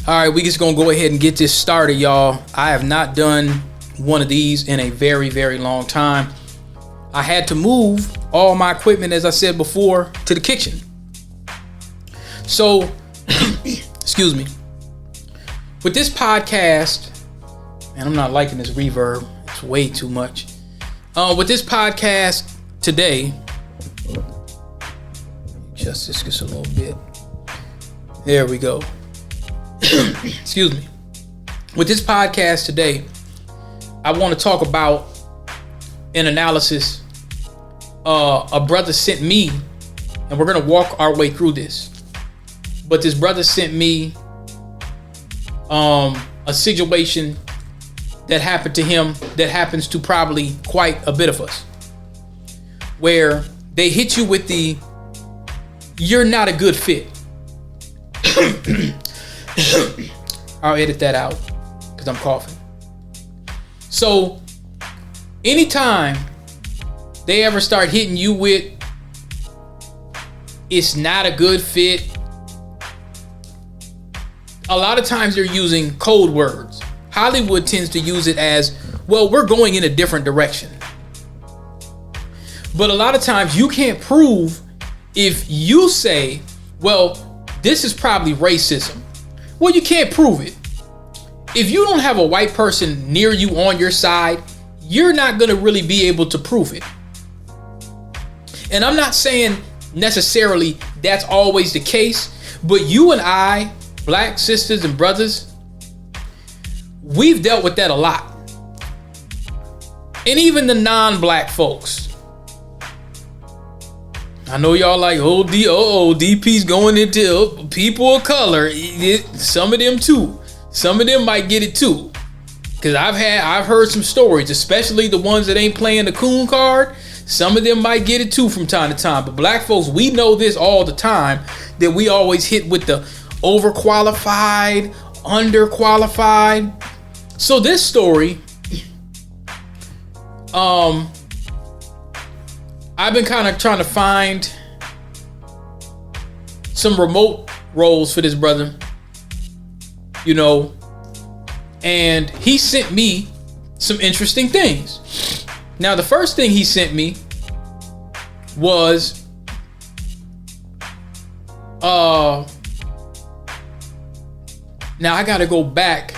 All right, we just gonna go ahead and get this started, y'all. I have not done one of these in a very, very long time. I had to move all my equipment, as I said before, to the kitchen. So, excuse me. With this podcast, and I'm not liking this reverb. It's way too much. With this podcast today, adjust this just a little bit. There we go. Excuse me. With this podcast today, I want to talk about an analysis a brother sent me, and we're going to walk our way through this. But this brother sent me a situation that happened to him that happens to probably quite a bit of us, where they hit you with the "you're not a good fit." I'll edit that out because I'm coughing. So anytime they ever start hitting you with "it's not a good fit," a lot of times they're using code words. Hollywood tends to use it as, well, we're going in a different direction. But a lot of times you can't prove. If you say, well, this is probably racism, well, you can't prove it. If you don't have a white person near you on your side, you're not going to really be able to prove it. And I'm not saying necessarily that's always the case, but you and I, black sisters and brothers, we've dealt with that a lot. And even the non-black folks. I know y'all like, DP's going into people of color. Some of them too. Some of them might get it too. Cause I've heard some stories, especially the ones that ain't playing the coon card. Some of them might get it too from time to time. But black folks, we know this all the time, that we always hit with the overqualified, underqualified. So this story, I've been kind of trying to find some remote roles for this brother, and he sent me some interesting things. Now, the first thing he sent me was, now I got to go back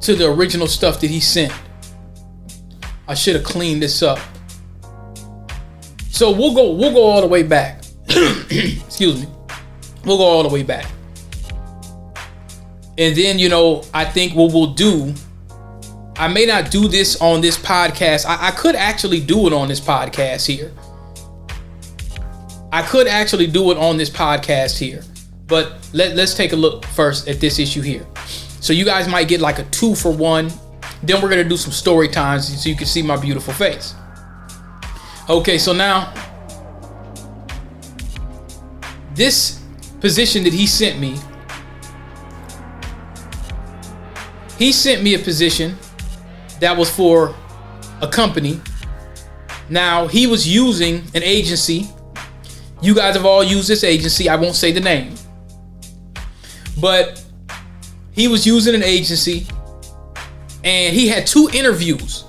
to the original stuff that he sent. I should have cleaned this up. So we'll go all the way back. Excuse me. We'll go all the way back. And then, I think what we'll do, I may not do this on this podcast. I could actually do it on this podcast here. But let's take a look first at this issue here. So you guys might get like a 2-for-1. Then we're going to do some story times so you can see my beautiful face. Okay, so now this position that he sent me a position that was for a company. Now, he was using an agency. You guys have all used this agency. I won't say the name. But he was using an agency, and he had 2 interviews.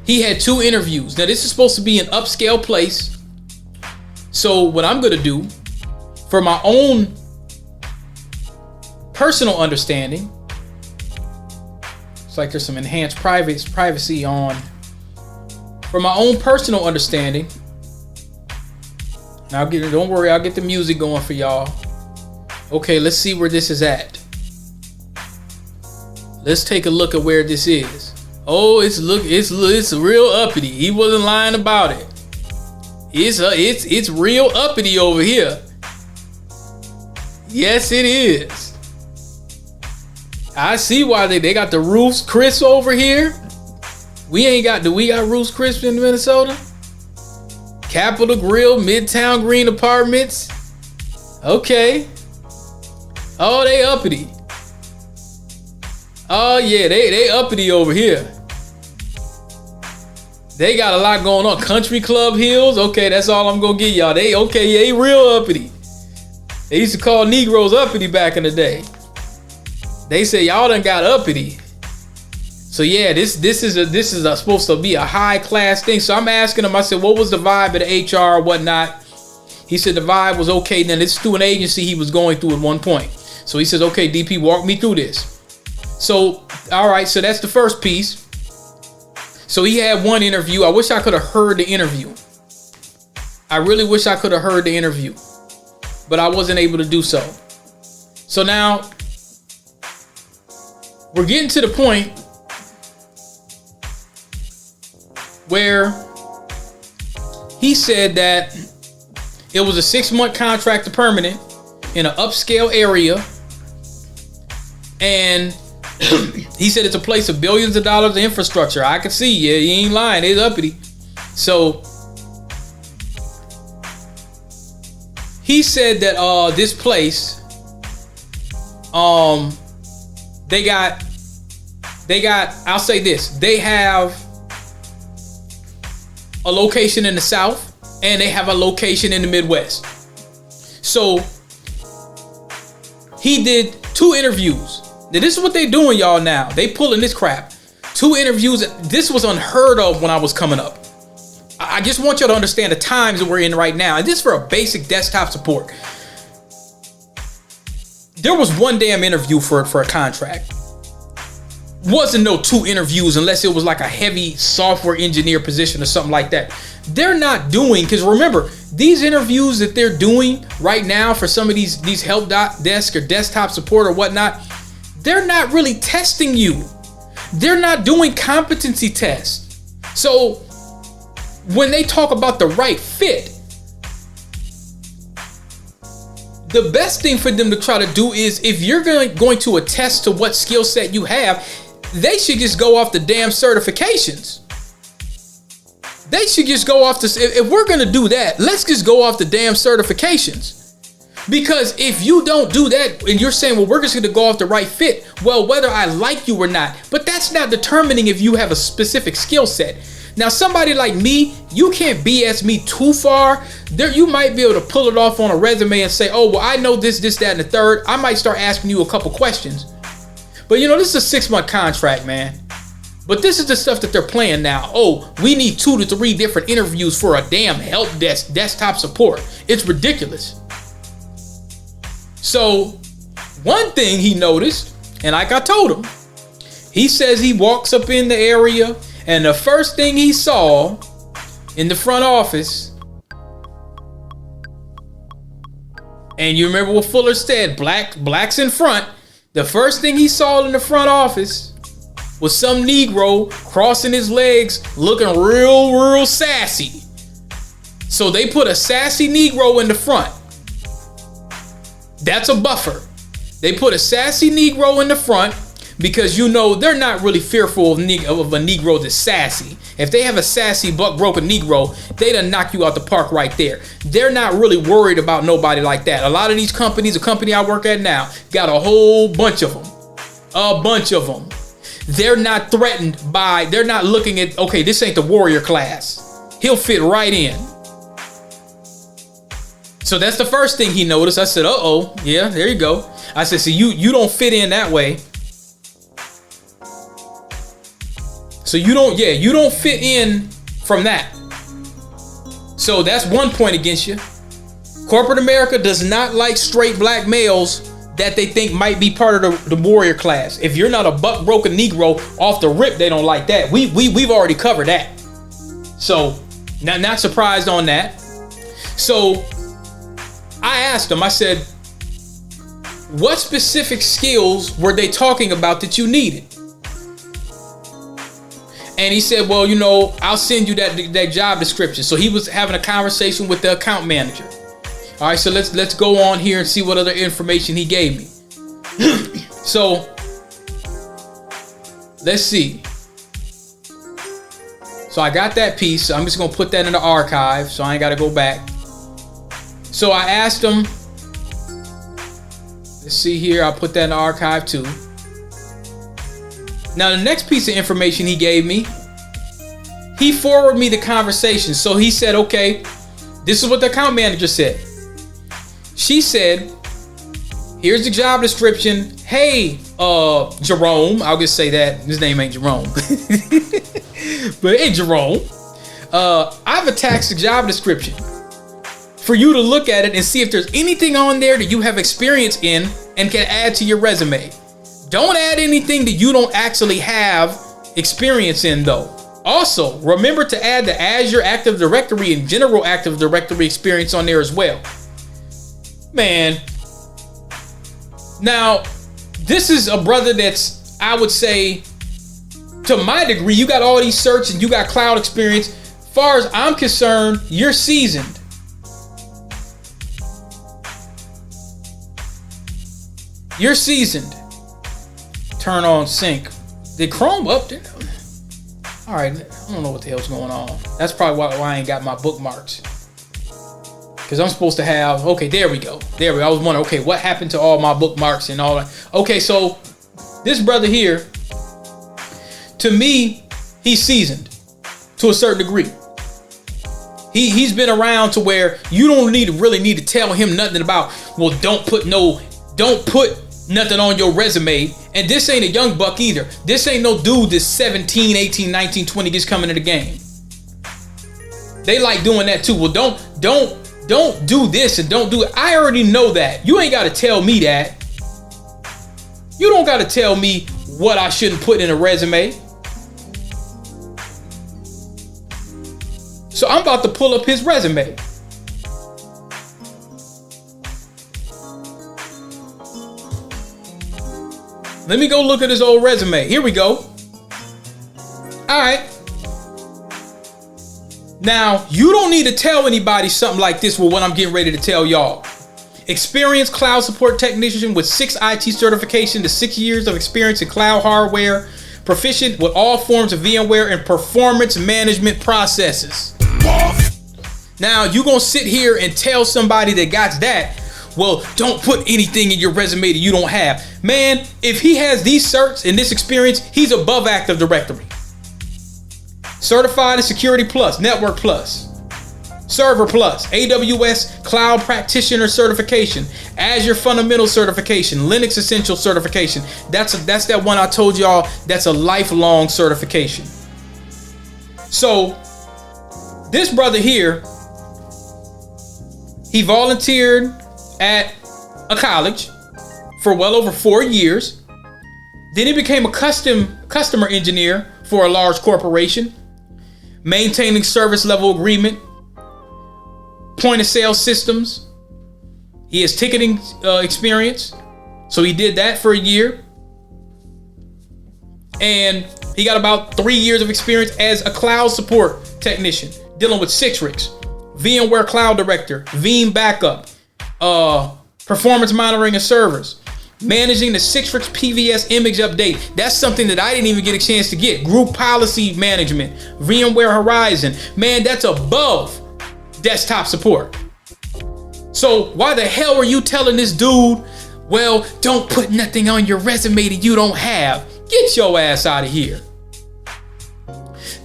Now, this is supposed to be an upscale place. So what I'm going to do, for my own personal understanding, it's like there's some enhanced privacy on. For my own personal understanding, now don't worry, I'll get the music going for y'all. Okay, let's see where this is at. Let's take a look at where this is. Oh, it's real uppity. He wasn't lying about it. It's real uppity over here. Yes, it is. I see why they got the Ruth's Chris over here. We got Ruth's Chris in Minnesota? Capitol Grill, Midtown Green Apartments. Okay. Oh, they uppity. Oh yeah, they uppity over here. They got a lot going on. Country Club Hills. Okay, that's all I'm gonna give y'all. They real uppity. They used to call Negroes uppity back in the day. They say y'all done got uppity. So yeah, this is supposed to be a high class thing. So I'm asking him. I said, what was the vibe of the HR or whatnot? He said the vibe was okay. Then it's through an agency he was going through at one point. So he says, okay, DP, walk me through this. So all right, so that's the first piece. So he had one interview. I wish I could have heard the interview. I really wish I could have heard the interview, but I wasn't able to do so. So now we're getting to the point where he said that it was a 6-month contract to permanent in an upscale area. And he said it's a place of billions of dollars of infrastructure. I could see, yeah, he ain't lying. It's uppity. So he said that this place, they got, I'll say this, they have a location in the South and they have a location in the Midwest. So he did 2 interviews. Now, this is what they doing, y'all, now. They pulling this crap. 2 interviews. This was unheard of when I was coming up. I just want y'all to understand the times that we're in right now. And this is for a basic desktop support. There was 1 damn interview for a contract. Wasn't no 2 interviews unless it was like a heavy software engineer position or something like that. They're not doing, because remember, these interviews that they're doing right now for some of these help desk or desktop support or whatnot, they're not really testing you. They're not doing competency tests. So when they talk about the right fit, the best thing for them to try to do is, if you're going to attest to what skill set you have, they should just go off the damn certifications. They should just go off the, if we're going to do that, let's just go off the damn certifications. Because if you don't do that and you're saying, well, we're just going to go off the right fit, well, whether I like you or not, but that's not determining if you have a specific skill set. Now, somebody like me, you can't BS me too far. There, you might be able to pull it off on a resume and say, oh, well, I know this, that, and the third. I might start asking you a couple questions. But, you know, this is a 6-month contract, man. But this is the stuff that they're playing now. Oh, we need 2 to 3 different interviews for a damn help desk desktop support. It's ridiculous. So one thing he noticed, and like I told him, he says he walks up in the area and the first thing he saw in the front office, and you remember what Fuller said, blacks in front. The first thing he saw in the front office was some Negro crossing his legs looking real sassy. So they put a sassy Negro in the front. That's a buffer. They put a sassy Negro in the front because, you know, they're not really fearful of a Negro that's sassy. If they have a sassy buck-broken Negro, they done knock you out the park right there. They're not really worried about nobody like that. A lot of these companies, the company I work at now, got a whole bunch of them. A bunch of them. They're not threatened by, they're not looking at, okay, this ain't the warrior class. He'll fit right in. So that's the first thing he noticed. I said, uh-oh, yeah, there you go. I said, so you don't fit in that way. So you don't fit in from that. So that's one point against you. Corporate America does not like straight black males that they think might be part of the warrior class. If you're not a buck-broken Negro off the rip, they don't like that. We've already covered that. So not surprised on that. So I asked him, I said, what specific skills were they talking about that you needed? And he said, well, you know, I'll send you that job description. So he was having a conversation with the account manager. All right, so let's go on here and see what other information he gave me. So let's see. So I got that piece. So I'm just going to put that in the archive so I ain't got to go back. So I asked him, let's see here. I'll put that in the archive too. Now, the next piece of information he gave me, he forwarded me the conversation. So he said, okay, this is what the account manager said. She said, Here's the job description. Hey, Jerome. I'll just say that. His name ain't Jerome. But hey, Jerome. I've attached the job description for you to look at it and see if there's anything on there that you have experience in and can add to your resume. Don't add anything that you don't actually have experience in, though. Also, remember to add the Azure Active Directory and general Active Directory experience on there as well. Man. Now, this is a brother that's, I would say, to my degree, you got all these certs and you got cloud experience. As far as I'm concerned, you're seasoned. You're seasoned. Turn on sync. Did Chrome up there? All right, I don't know what the hell's going on. That's probably why I ain't got my bookmarks. Because I'm supposed to have, okay, there we go. There we go. I was wondering, okay, what happened to all my bookmarks and all that? Okay, so this brother here, to me, he's seasoned to a certain degree. He's been around to where you don't really need to tell him nothing about, well, don't put nothing on your resume. And this ain't a young buck either. This ain't no dude that's 17, 18, 19, 20 just coming to the game. They like doing that too. Well, don't do this and don't do it. I already know that. You ain't got to tell me that. You don't got to tell me what I shouldn't put in a resume. So I'm about to pull up his resume. Let me go look at his old resume. Here we go. All right. Now, you don't need to tell anybody something like this with what I'm getting ready to tell y'all. Experienced cloud support technician with 6 IT certification to 6 years of experience in cloud hardware. Proficient with all forms of VMware and performance management processes. Now, you're going to sit here and tell somebody that got that, well, don't put anything in your resume that you don't have. Man, if he has these certs and this experience, he's above Active Directory. Certified in Security Plus, Network Plus, Server Plus, AWS Cloud Practitioner Certification, Azure Fundamental Certification, Linux Essential Certification. That's that one I told y'all, that's a lifelong certification. So, this brother here, he volunteered at a college for well over 4 years. Then he became a customer engineer for a large corporation, maintaining service level agreement, point of sale systems. He has ticketing experience, so he did that for a year. And he got about 3 years of experience as a cloud support technician, dealing with Citrix, VMware Cloud Director, Veeam Backup, performance monitoring of servers, managing the Citrix PVS image update. That's something that I didn't even get a chance to get. Group policy management, VMware Horizon. Man, that's above desktop support. So why the hell are you telling this dude, well, don't put nothing on your resume that you don't have? Get your ass out of here.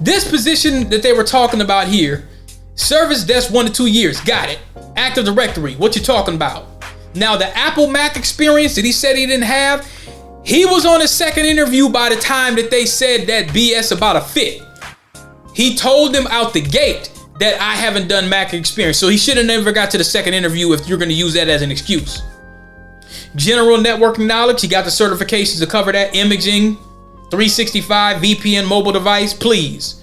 This position that they were talking about here, Service Desk 1 to 2 years, got it. Active Directory, what you talking about? Now, the Apple Mac experience that he said he didn't have, he was on his second interview by the time that they said that BS about a fit. He told them out the gate that I haven't done Mac experience, so he should have never got to the second interview if you're going to use that as an excuse. General networking knowledge, he got the certifications to cover that. Imaging, 365, VPN mobile device, please.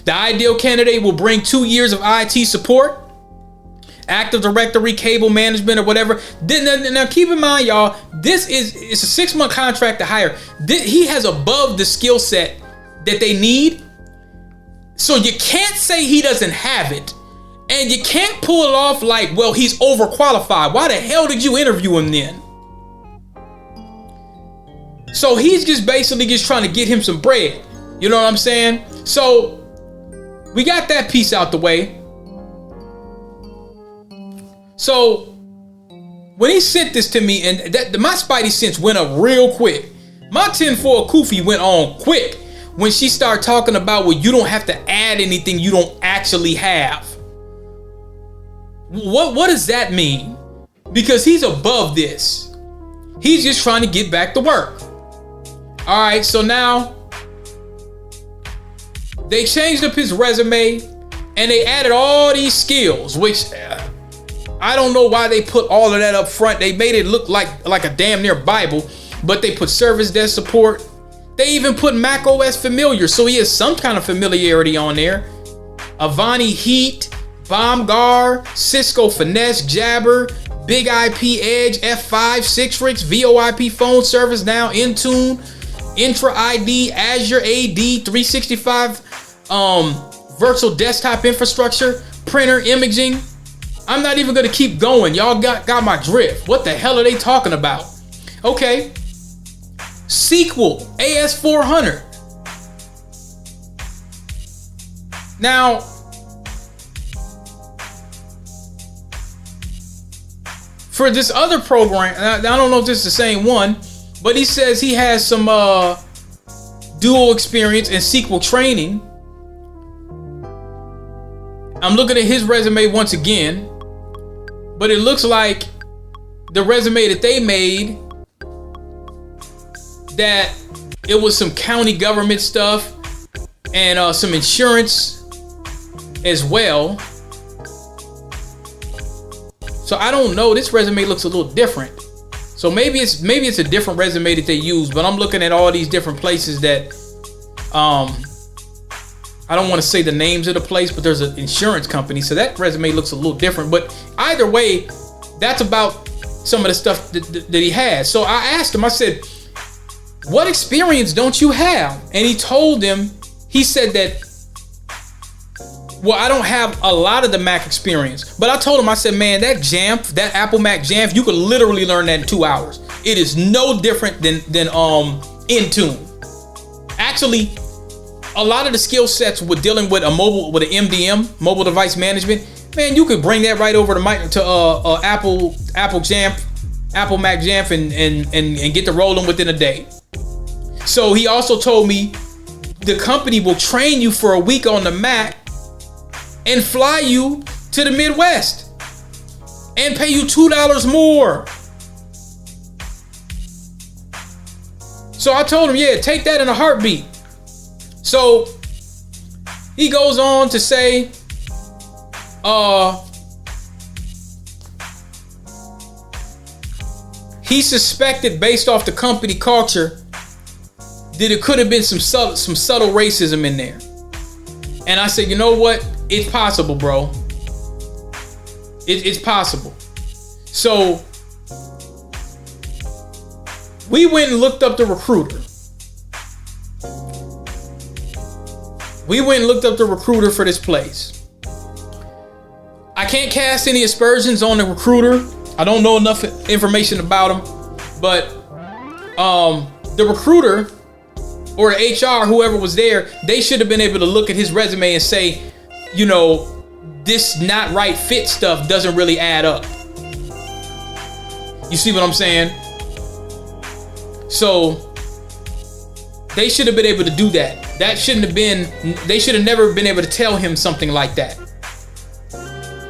The ideal candidate will bring 2 years of IT support, Active Directory, cable management, or whatever. Now keep in mind, y'all, it's a 6-month contract to hire. He has above the skill set that they need. So you can't say he doesn't have it. And you can't pull it off like, well, he's overqualified. Why the hell did you interview him then? So he's just basically just trying to get him some bread. You know what I'm saying? So we got that piece out the way. So when he sent this to me, and my spidey sense went up real quick. My 10-4 Kufi went on quick when she started talking about, well, you don't have to add anything you don't actually have. What does that mean? Because he's above this. He's just trying to get back to work. All right, so now they changed up his resume and they added all these skills, which I don't know why they put all of that up front. They made it look like a damn near Bible, but they put service desk support. They even put Mac OS familiar, so he has some kind of familiarity on there. Avani Heat, BombGuard, Cisco Finesse, Jabber, Big IP Edge, F5, Citrix, VoIP phone service now, Intune, Intra ID, Azure AD, 365, virtual desktop infrastructure, printer imaging. I'm not even gonna keep going. Y'all got my drift. What the hell are they talking about? Okay. SQL, AS400. Now, for this other program, I don't know if this is the same one, but he says he has some dual experience in SQL training. I'm looking at his resume once again, but it looks like the resume that they made, that it was some county government stuff and some insurance as well. So I don't know. This resume looks a little different. So maybe it's a different resume that they use. But I'm looking at all these different places that I don't want to say the names of the place, but there's an insurance company. So that resume looks a little different. But either way, that's about some of the stuff that he has. So I asked him. I said, what experience don't you have? And he told him, he said that, well, I don't have a lot of the Mac experience. But I told him, I said, man, that Jamf, that Apple Mac Jamf, you could literally learn that in 2 hours. It is no different than Intune. Actually, a lot of the skill sets with dealing with an MDM, mobile device management, man, you could bring that right over to Apple Jamf, Apple Mac Jamf, and get to rolling within a day. So he also told me the company will train you for a week on the Mac and fly you to the Midwest and pay you $2 more. So I told him, yeah, take that in a heartbeat. So he goes on to say, he suspected, based off the company culture, that it could have been some subtle racism in there. And I said, you know what? It's possible, bro. It's possible. So we went and looked up the recruiter. For this place. I can't cast any aspersions on the recruiter. I don't know enough information about him. But the recruiter or the HR, whoever was there, they should have been able to look at his resume and say, you know, this not right fit stuff doesn't really add up. You see what I'm saying? So they should have been able to do that. They should have never been able to tell him something like that.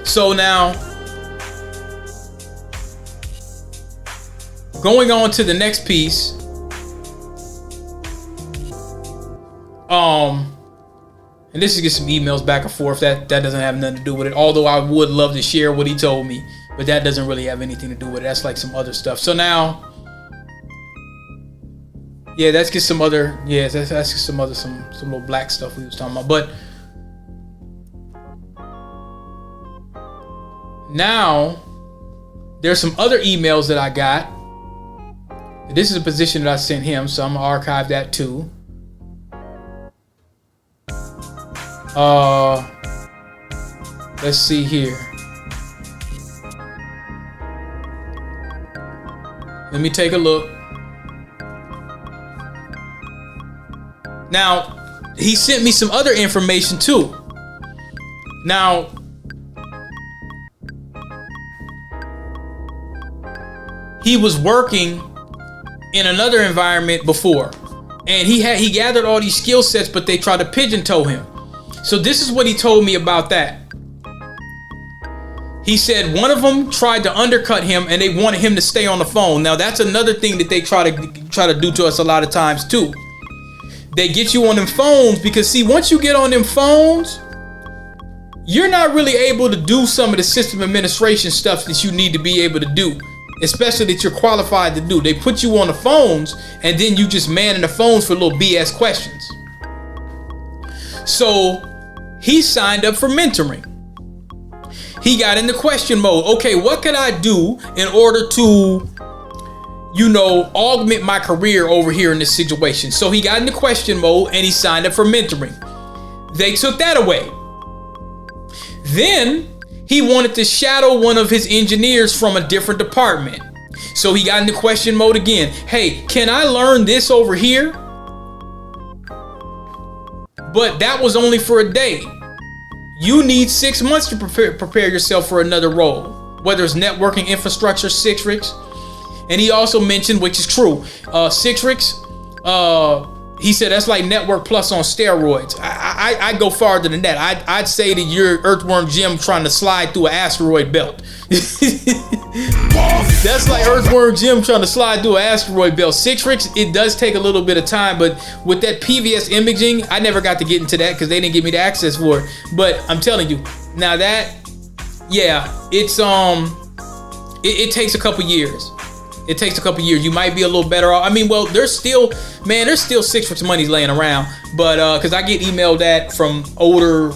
So now, going on to the next piece. And this is get some emails back and forth. That doesn't have nothing to do with it. Although I would love to share what he told me, but that doesn't really have anything to do with it. That's like some other stuff. So now, yeah, let's get some other. Yeah, let's get some little black stuff we was talking about. But now there's some other emails that I got. This is a position that I sent him, so I'm gonna archive that too. Let's see here. Let me take a look. Now, he sent me some other information too. Now, he was working in another environment before, and he gathered all these skill sets, but they tried to pigeon-toe him. So this is what he told me about that. He said one of them tried to undercut him and they wanted him to stay on the phone. Now that's another thing that they try to do to us a lot of times too. They get you on them phones because see, once you get on them phones, you're not really able to do some of the system administration stuff that you need to be able to do, especially that you're qualified to do. They put you on the phones and then you just manning the phones for little BS questions. So he signed up for mentoring. He got into question mode. Okay, what could I do in order to, augment my career over here in this situation? So he got into question mode and he signed up for mentoring. They took that away. Then he wanted to shadow one of his engineers from a different department. So he got into question mode again. Hey, can I learn this over here? But that was only for a day. You need 6 months to prepare yourself for another role, whether it's networking, infrastructure, Citrix. And he also mentioned, which is true, Citrix, he said that's like Network Plus on steroids. I go farther than that. I'd say that you're Earthworm Jim trying to slide through an asteroid belt. That's like Earthworm Jim trying to slide through an asteroid belt. Citrix, it does take a little bit of time, but with that PVS imaging, I never got to get into that because they didn't give me the access for it. But I'm telling you, now that, yeah, it's it takes a couple years. It takes a couple years. You might be a little better off. I mean, well, there's still Citrix monies laying around, but because I get emailed that from older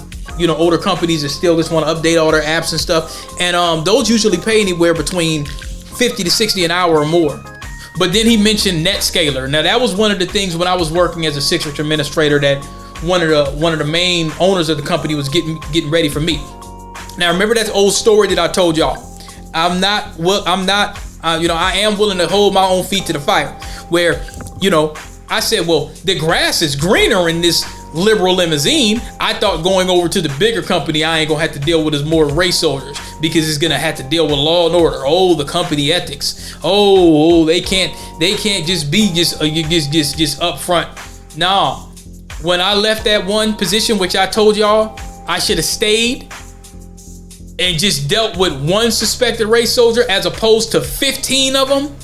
companies that still just want to update all their apps and stuff, and those usually pay anywhere between $50 to $60 an hour or more. But then he mentioned NetScaler. Now that was one of the things when I was working as a Citrix administrator that one of the main owners of the company was getting ready for me. Now remember that old story that I told y'all. I am willing to hold my own feet to the fire. Where, I said, well, the grass is greener in this liberal limousine. I thought going over to the bigger company, I ain't gonna have to deal with as more race soldiers because it's gonna have to deal with law and order. Oh, the company ethics. Oh, they can't just be just up front. No, when I left that one position, which I told y'all I should have stayed and just dealt with one suspected race soldier as opposed to 15 of them.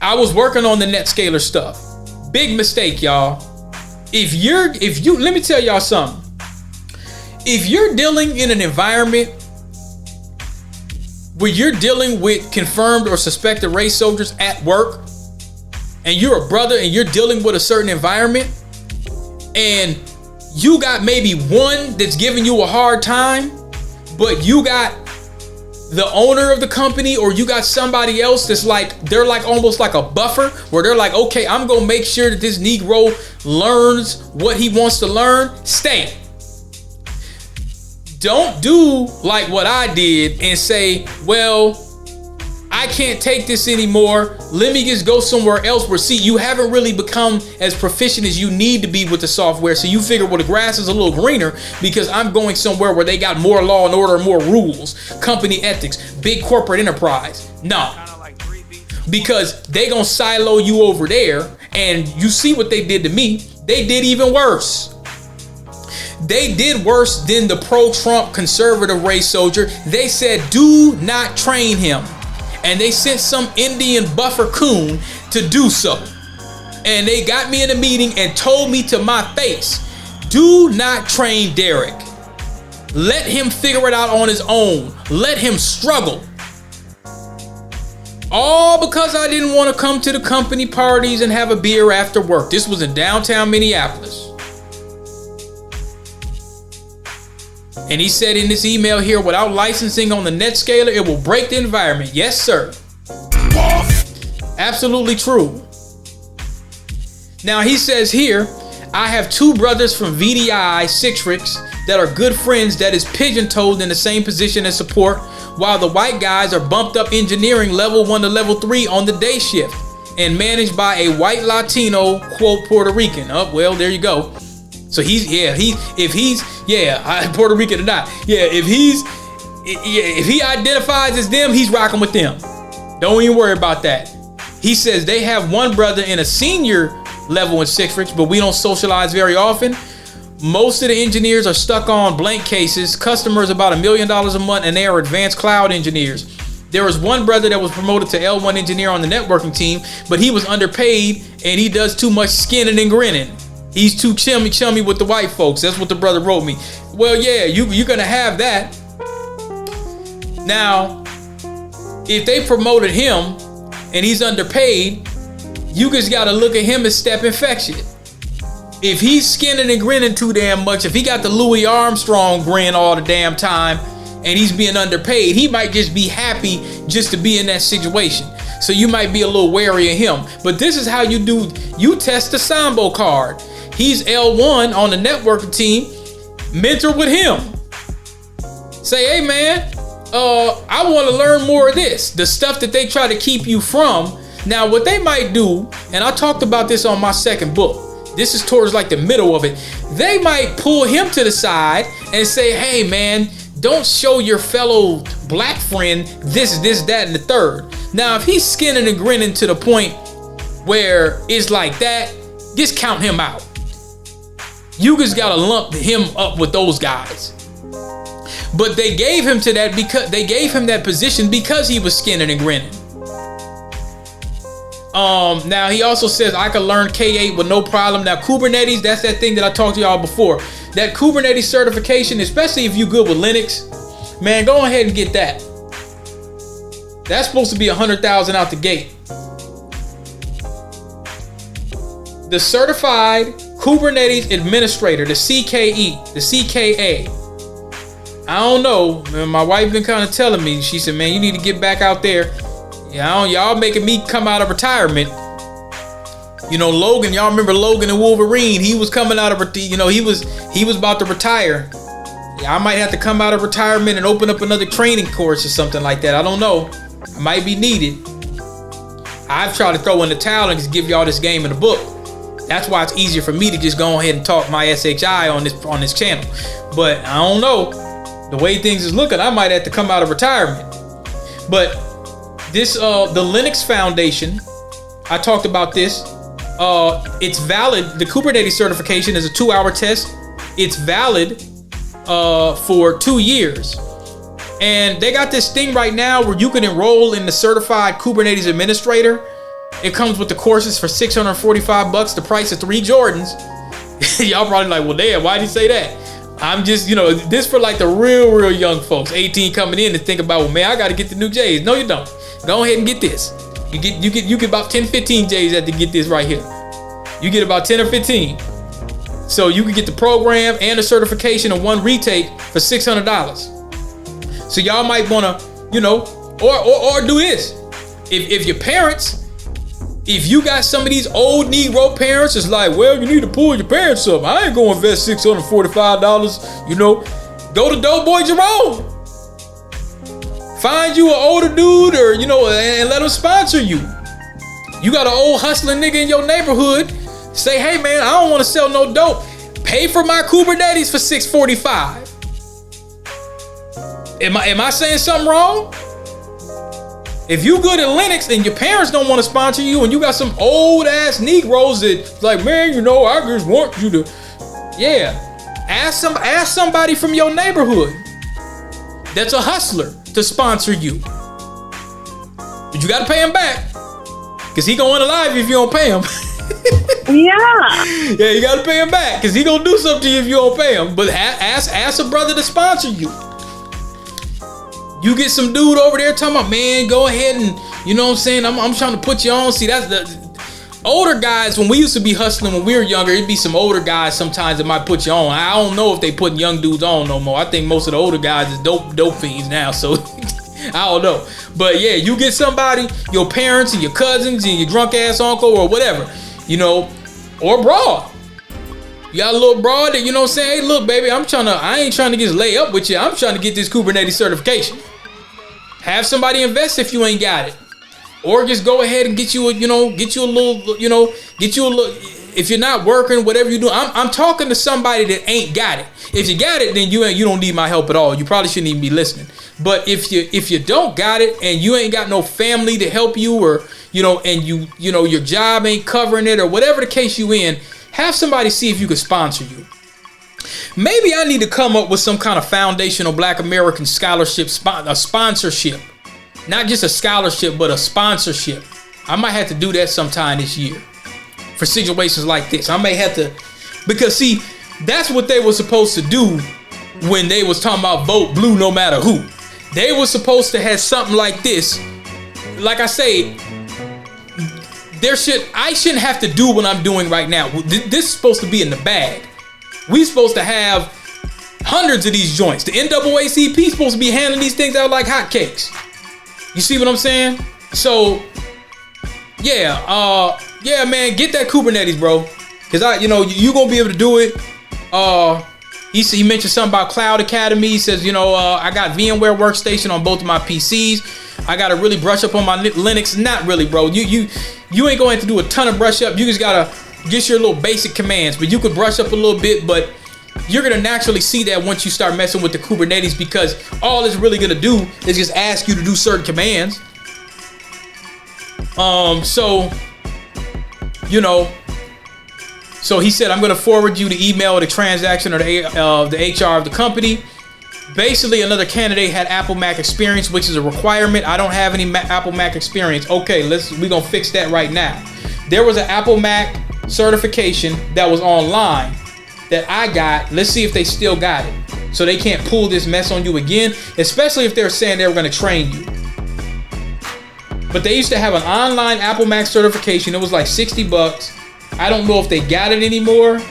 I was working on the NetScaler stuff. Big mistake, y'all. Let me tell y'all something. If you're dealing in an environment where you're dealing with confirmed or suspected race soldiers at work, and you're a brother and you're dealing with a certain environment, and you got maybe one that's giving you a hard time, but you got the owner of the company or you got somebody else that's like, they're like almost like a buffer where they're like, okay, I'm gonna make sure that this Negro learns what he wants to learn. Stay. Don't do like what I did and say, well, I can't take this anymore. Let me just go somewhere else where, see, you haven't really become as proficient as you need to be with the software. So you figure, well, the grass is a little greener because I'm going somewhere where they got more law and order, more rules, company ethics, big corporate enterprise. No, because they gonna silo you over there. And you see what they did to me. They did even worse. They did worse than the pro-Trump conservative race soldier. They said, do not train him. And they sent some Indian buffer coon to do so. And they got me in a meeting and told me to my face, do not train Derek. Let him figure it out on his own. Let him struggle. All because I didn't want to come to the company parties and have a beer after work. This was in downtown Minneapolis. And he said in this email here, without licensing on the NetScaler, it will break the environment. Yes, sir. Absolutely true. Now he says here, I have two brothers from VDI, Citrix, that are good friends that is pigeon-toed in the same position as support, while the white guys are bumped up engineering level 1 to level 3 on the day shift and managed by a white Latino, quote, Puerto Rican. Oh, well, there you go. So if he's Puerto Rican or not. Yeah, if he identifies as them, he's rocking with them. Don't even worry about that. He says they have one brother in a senior level in Citrix, but we don't socialize very often. Most of the engineers are stuck on blank cases. Customers about $1 million a month, and they are advanced cloud engineers. There was one brother that was promoted to L1 engineer on the networking team, but he was underpaid and he does too much skinning and grinning. He's too chummy with the white folks. That's what the brother wrote me. Well, yeah, you're gonna have that. Now, if they promoted him and he's underpaid, you just gotta look at him as step infection. If he's skinning and grinning too damn much, if he got the Louis Armstrong grin all the damn time and he's being underpaid, he might just be happy just to be in that situation. So you might be a little wary of him. But this is how you do, you test the Sambo card. He's L1 on the networking team. Mentor with him. Say, hey man, I want to learn more of this. The stuff that they try to keep you from. Now, what they might do, and I talked about this on my second book. This is towards like the middle of it. They might pull him to the side and say, hey man, don't show your fellow black friend this, that, and the third. Now, if he's skinning and grinning to the point where it's like that, just count him out. You just gotta lump him up with those guys. But they gave him to that because they gave him that position because he was skinning and grinning. Now he also says I could learn K8 with no problem. Now Kubernetes, that's that thing that I talked to y'all before. That Kubernetes certification, especially if you're good with Linux, man, go ahead and get that. That's supposed to be 100,000 out the gate. The certified Kubernetes administrator, the CKE, the CKA. I don't know. Man, my wife been kind of telling me. She said, "Man, you need to get back out there." Yeah, y'all making me come out of retirement. You know, Logan. Y'all remember Logan and Wolverine? He was coming out of, he was about to retire. Yeah, I might have to come out of retirement and open up another training course or something like that. I don't know. I might be needed. I've tried to throw in the towel and just give y'all this game in the book. That's why it's easier for me to just go ahead and talk my SHI on this channel. But I don't know. The way things is looking, I might have to come out of retirement. But this, the Linux Foundation, I talked about this. It's valid. The Kubernetes certification is a 2-hour test. It's valid for 2 years. And they got this thing right now where you can enroll in the certified Kubernetes administrator. It comes with the courses for $645, the price of 3 Jordans. Y'all probably like, well, damn, why'd you say that? I'm just, this for like the real young folks, 18 coming in to think about, well, man, I got to get the new J's. No, you don't. Go ahead and get this. You get about 10, 15 J's after get this right here. You get about 10 or 15. So you can get the program and the certification in one retake for $600. So y'all might want to, or do this. If your parents, if you got some of these old Negro parents, it's like, well, you need to pull your parents up. I ain't gonna invest $645. Go to Doughboy Jerome. Find you an older dude, or and let him sponsor you. You got an old hustling nigga in your neighborhood. Say, hey man, I don't want to sell no dope. Pay for my Kubernetes for $645. Am I saying something wrong? If you good at Linux and your parents don't want to sponsor you, and you got some old ass Negroes that like, man, I just want you to, ask somebody from your neighborhood that's a hustler to sponsor you. But you gotta pay him back, cause he gonna unalive you if you don't pay him. Yeah, you gotta pay him back, cause he gonna do something to you if you don't pay him. But ask a brother to sponsor you. You get some dude over there talking about, man, go ahead and, I'm trying to put you on. See, that's the older guys. When we used to be hustling when we were younger, it'd be some older guys sometimes that might put you on. I don't know if they putting young dudes on no more. I think most of the older guys is dope fiends now, so I don't know. But yeah, you get somebody, your parents and your cousins and your drunk ass uncle or whatever, or broad. You got a little broad that, hey, look, baby, I ain't trying to just lay up with you. I'm trying to get this Kubernetes certification. Have somebody invest if you ain't got it. Or just go ahead and get you a little, if you're not working, whatever you do. I'm talking to somebody that ain't got it. If you got it, then you don't need my help at all. You probably shouldn't even be listening. But if you don't got it and you ain't got no family to help you, or, and your job ain't covering it, or whatever the case you in, have somebody see if you can sponsor you. Maybe I need to come up with some kind of foundational Black American scholarship, a sponsorship. Not just a scholarship, but a sponsorship. I might have to do that sometime this year for situations like this. I may have to, because see, that's what they were supposed to do when they was talking about vote blue no matter who. They were supposed to have something like this. Like I say, I shouldn't have to do what I'm doing right now. This is supposed to be in the bag. We supposed to have hundreds of these joints. The NAACP is supposed to be handing these things out like hotcakes. You see what I'm saying? So, yeah, man, get that Kubernetes, bro. Cause you gonna be able to do it. He mentioned something about Cloud Academy. He says, I got VMware Workstation on both of my PCs. I gotta really brush up on my Linux. Not really, bro. You ain't going to do a ton of brush up. You just gotta get your little basic commands, but you could brush up a little bit. But you're gonna naturally see that once you start messing with the Kubernetes, because all it's really gonna do is just ask you to do certain commands. So he said, I'm going to forward you the email or the transaction or the HR of the company. Basically, another candidate had Apple Mac experience, which is a requirement. I don't have any Apple Mac experience. Okay, we're going to fix that right now. There was an Apple Mac certification that was online that I got. Let's see if they still got it. So they can't pull this mess on you again, especially if they're saying they were going to train you. But they used to have an online Apple Mac certification. It was like $60. I don't know if they got it anymore,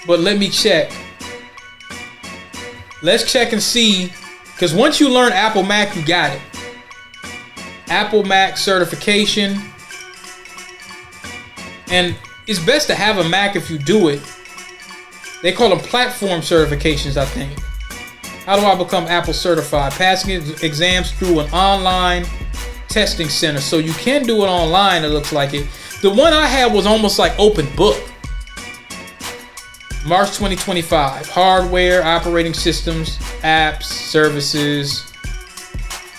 but let me check. Let's check and see, because once you learn Apple Mac, you got it. Apple Mac certification. And it's best to have a Mac if you do it. They call them platform certifications, I think. How do I become Apple certified? Passing exams through an online testing center. So you can do it online, it looks like it. The one I had was almost like open book. March 2025. Hardware, operating systems, apps, services,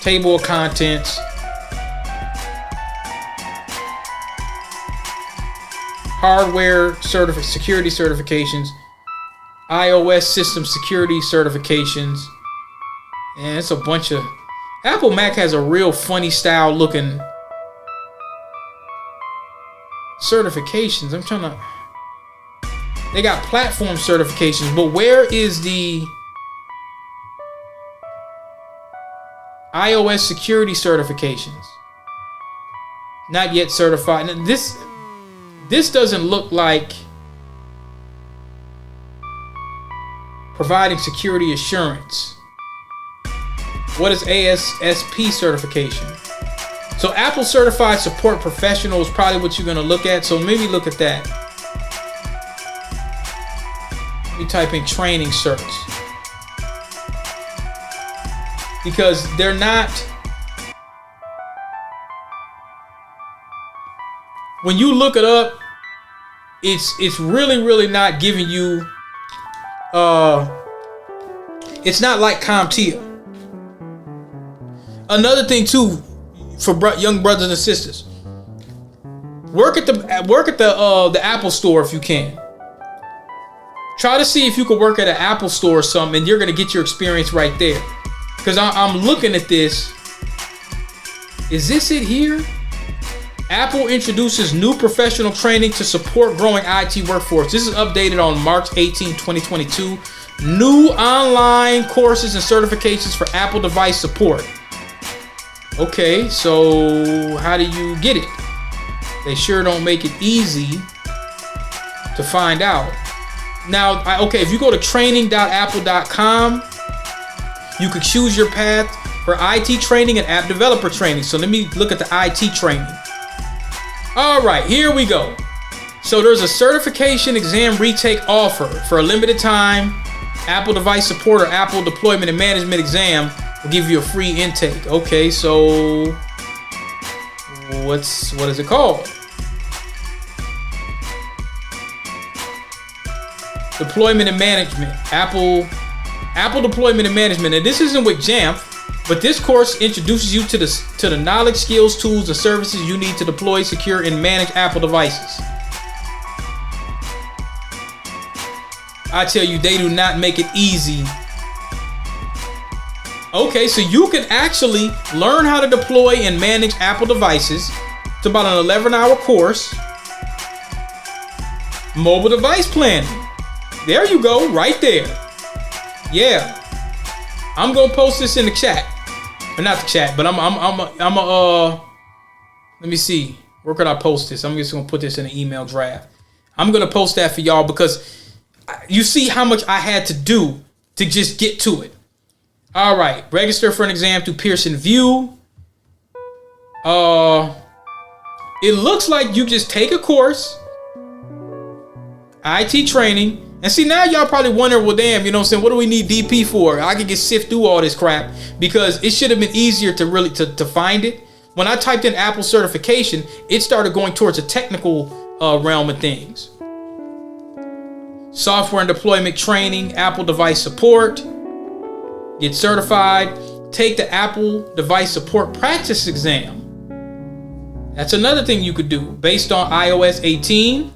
table of contents. Hardware security certifications. iOS system security certifications. And it's a bunch of... Apple Mac has a real funny style looking certifications. I'm trying to... They got platform certifications, but where is the iOS security certifications? Not yet certified. And this doesn't look like providing security assurance. What is ASSP certification? So Apple Certified Support Professional is probably what you're going to look at. So maybe look at that. Let me type in training certs. Because they're not... When you look it up, it's really, really not giving you... it's not like CompTIA. Another thing too, for young brothers and sisters, work at the Apple store if you can. Try to see if you can work at an Apple store or something, and you're gonna get your experience right there. Because I'm looking at this. Is this it here? Apple introduces new professional training to support growing IT workforce. This is updated on March 18, 2022. New online courses and certifications for Apple device support. Okay, so how do you get it? They sure don't make it easy to find out. Now, if you go to training.apple.com, you could choose your path for IT training and app developer training. So let me look at the IT training. All right, here we go. So there's a certification exam retake offer for a limited time. Apple device support or Apple deployment and management exam will give you a free intake. Okay, so what is it called? Deployment and management. Apple deployment and management. And this isn't with Jamf, but this course introduces you to the knowledge, skills, tools, and services you need to deploy, secure, and manage Apple devices. I tell you, they do not make it easy. Okay, so you can actually learn how to deploy and manage Apple devices. It's about an 11-hour course. Mobile device planning. There you go, right there. Yeah. I'm gonna post this in the chat. Or not the chat, but let me see. Where could I post this? I'm just gonna put this in an email draft. I'm gonna post that for y'all because you see how much I had to do to just get to it. All right, register for an exam through Pearson VUE. It looks like you just take a course, IT training. And see, now y'all probably wonder, well, damn, you know what I'm saying? What do we need DP for? I could get sift through all this crap because it should have been easier to really to find it. When I typed in Apple certification, it started going towards a technical realm of things. Software and deployment training, Apple device support, get certified, take the Apple device support practice exam. That's another thing you could do based on iOS 18.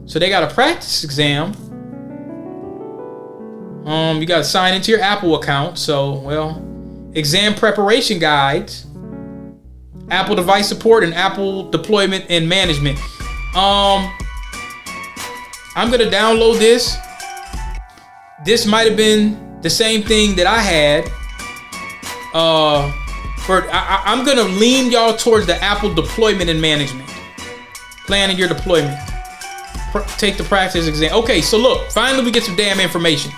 So they got a practice exam. You got to sign into your Apple account. So, well, exam preparation guides, Apple device support, and Apple deployment and management. I'm gonna download this. This might have been the same thing that I had. I'm gonna lean y'all towards the Apple deployment and management. Planning your deployment. Take the practice exam. Okay, so look, finally we get some damn information.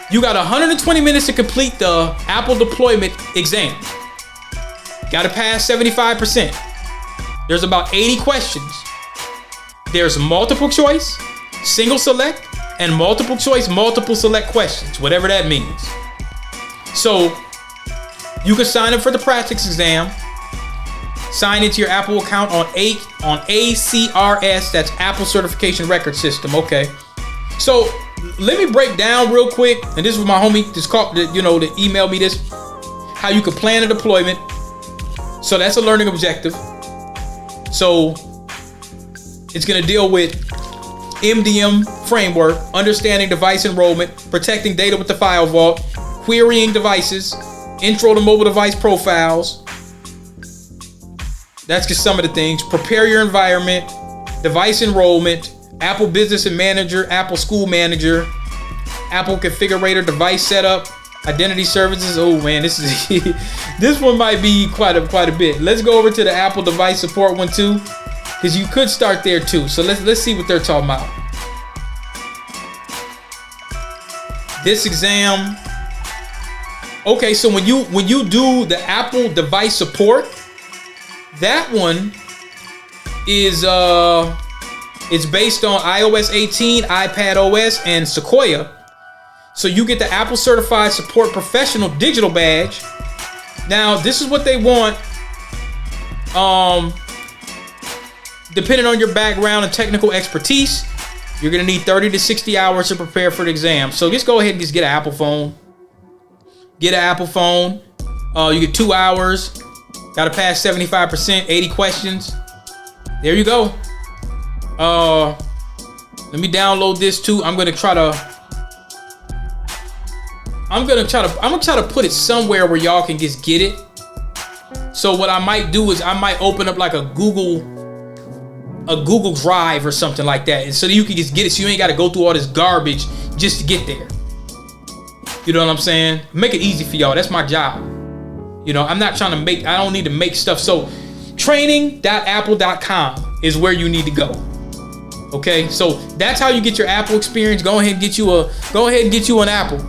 You got 120 minutes to complete the Apple deployment exam. Got to pass 75%. There's about 80 questions. There's multiple choice, single select, and multiple choice, multiple select questions, whatever that means. So you can sign up for the practice exam. Sign into your Apple account on ACRS, that's Apple Certification Record System. Okay. So let me break down real quick, and this was my homie just called, that emailed me this, how you can plan a deployment. So that's a learning objective. So it's going to deal with MDM framework, understanding device enrollment, protecting data with the file vault, querying devices, intro to mobile device profiles. That's just some of the things. Prepare your environment, device enrollment, Apple Business and Manager, Apple School Manager, Apple Configurator, device setup, identity services. Oh man, this is this one might be quite a bit. Let's go over to the Apple device support one too, because you could start there too. So let's see what they're talking about. This exam. Okay, so when you do the Apple device support, that one is it's based on iOS 18, iPad OS, and Sequoia. So you get the Apple Certified Support Professional Digital Badge. Now, this is what they want. Depending on your background and technical expertise, you're gonna need 30 to 60 hours to prepare for the exam. So just go ahead and just get an Apple phone. Get an Apple phone. You get 2 hours. Got to pass 75%, 80 questions. There you go. Let me download this too. I'm gonna try to put it somewhere where y'all can just get it. So what I might do is I might open up like a Google Drive or something like that, and so that you can just get it, so you ain't got to go through all this garbage just to get there. You know what I'm saying? Make it easy for y'all. That's my job. I'm not trying to I don't need to make stuff. So training.apple.com is where you need to go. Okay, so that's how you get your Apple experience. Go ahead and get you an Apple.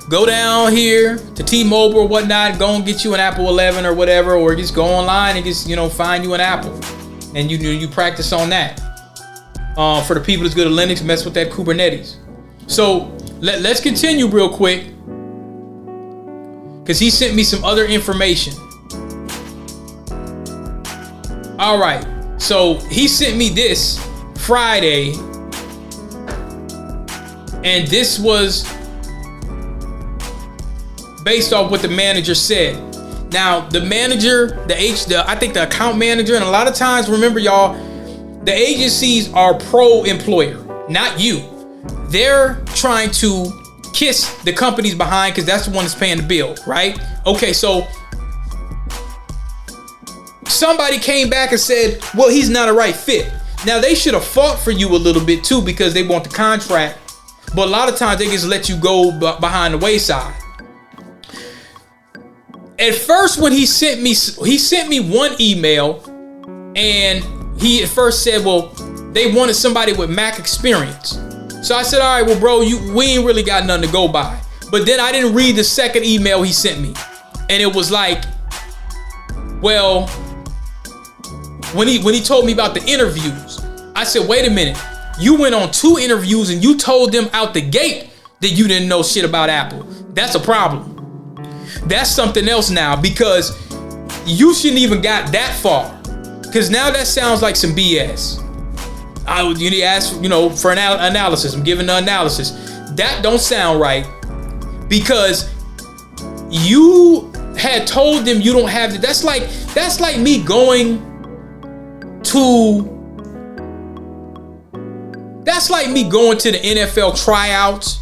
Go down here to T-Mobile or whatnot. Go and get you an Apple 11 or whatever, or just go online and just find you an Apple, and you practice on that. For the people that's good at Linux, mess with that Kubernetes. So let's continue real quick, because he sent me some other information. All right, so he sent me this Friday, and this was based off what the manager said. Now, the manager, I think the account manager, and a lot of times, remember y'all, the agencies are pro employer, not you. they're trying to kiss the companies behind because that's the one that's paying the bill, right? Okay, so somebody came back and said, well, he's not a right fit. Now, they should have fought for you a little bit too because they want the contract. But a lot of times they just let you go behind the wayside. At first, when he sent me one email, and he at first said, well, they wanted somebody with Mac experience. So I said, all right, well, bro, we ain't really got nothing to go by. But then I didn't read the second email he sent me. And it was like, well, when he told me about the interviews, I said, wait a minute. You went on 2 interviews and you told them out the gate that you didn't know shit about Apple. That's a problem. That's something else now, because you shouldn't even got that far. Because now that sounds like some BS. You need to ask, for an analysis. I'm giving the analysis. That don't sound right, because you had told them you don't have it. That's like me going to. That's like me going to the NFL tryouts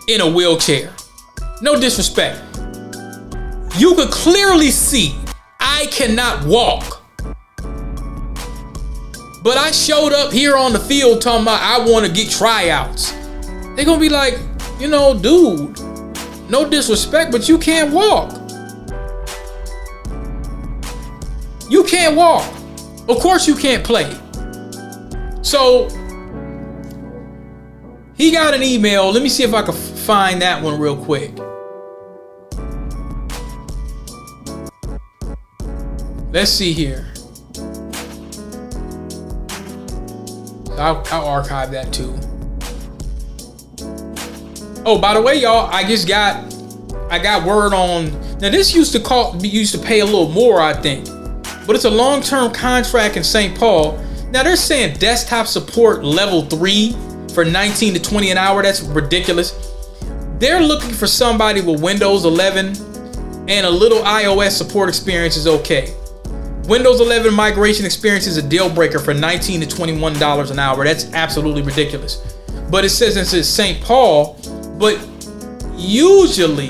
in a wheelchair. No disrespect. You could clearly see I cannot walk. But I showed up here on the field talking about I want to get tryouts. They're going to be like, dude, no disrespect, but you can't walk. You can't walk. Of course you can't play. So he got an email. Let me see if I can find that one real quick. Let's see here. I'll archive that too. Oh, by the way, y'all, I got word on. Now this used to pay a little more, I think, but it's a long-term contract in St. Paul. Now they're saying desktop support level 3 for $19 to $20 an hour. That's ridiculous. They're looking for somebody with Windows 11 and a little iOS support experience is okay. Windows 11 migration experience is a deal breaker for $19 to $21 an hour. That's absolutely ridiculous. But it says this is St. Paul, but usually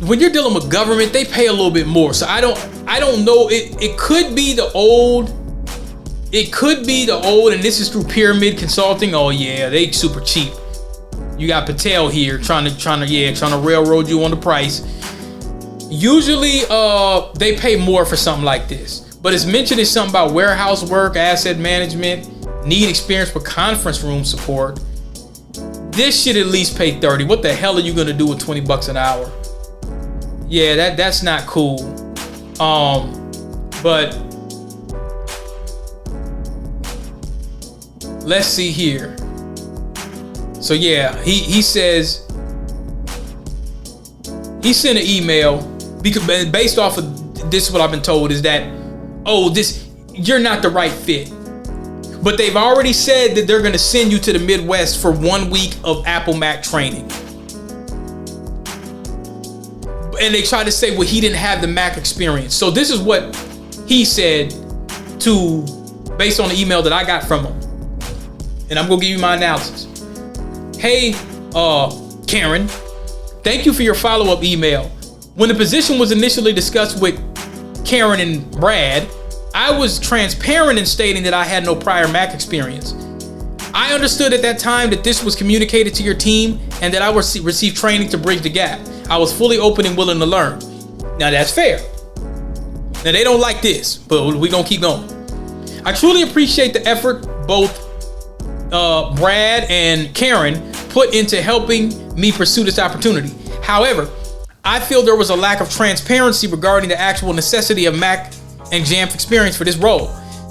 when you're dealing with government, they pay a little bit more. So I don't know. It could be the old. It could be the old, and this is through Pyramid Consulting. Oh yeah, they super cheap. You got Patel here trying to railroad you on the price. Usually, they pay more for something like this. But it's mentioned in something about warehouse work, asset management, need experience with conference room support. This should at least pay $30. What the hell are you gonna do with $20 an hour? Yeah, that's not cool. But let's see here. So yeah, he says he sent an email because based off of this, what I've been told is that, you're not the right fit. But they've already said that they're going to send you to the Midwest for 1 week of Apple Mac training. And they try to say, well, he didn't have the Mac experience. So this is what he said based on the email that I got from him. And I'm going to give you my analysis. Hey, Karen, thank you for your follow-up email. When the position was initially discussed with Karen and Brad, I was transparent in stating that I had no prior Mac experience. I understood at that time that this was communicated to your team and that I would receive training to bridge the gap. I was fully open and willing to learn. Now that's fair. Now they don't like this, but we're gonna keep going. I truly appreciate the effort both Brad and Karen put into helping me pursue this opportunity. However, I feel there was a lack of transparency regarding the actual necessity of Mac and Jamf experience for this role.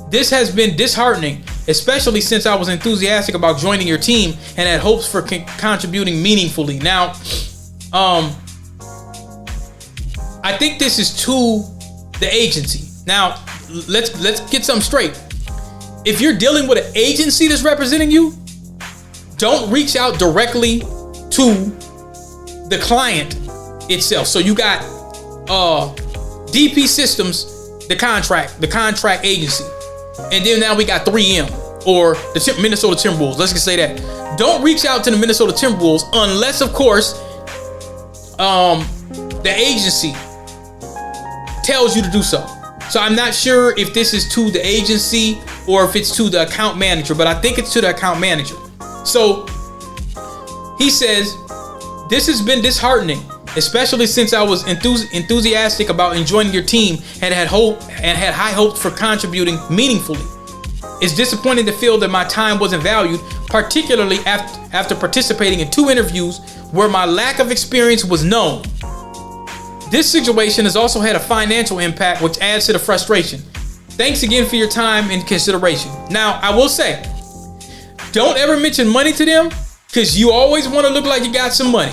This has been disheartening, especially since I was enthusiastic about joining your team and had hopes for contributing meaningfully. Now, I think this is to the agency. Now, let's get something straight. If you're dealing with an agency that's representing you, don't reach out directly to the client itself. So you got DP Systems, the contract agency. And then now we got 3M. or the Minnesota Timberwolves. Let's just say that. Don't reach out to the Minnesota Timberwolves unless, of course, the agency tells you to do so. So I'm not sure if this is to the agency or if it's to the account manager, but I think it's to the account manager. So he says, this has been disheartening, especially since I was enthusiastic about enjoying your team and had high hopes for contributing meaningfully. It's disappointing to feel that my time wasn't valued, particularly after participating in 2 interviews where my lack of experience was known. This situation has also had a financial impact, which adds to the frustration. Thanks again for your time and consideration. Now, I will say, don't ever mention money to them, because you always want to look like you got some money.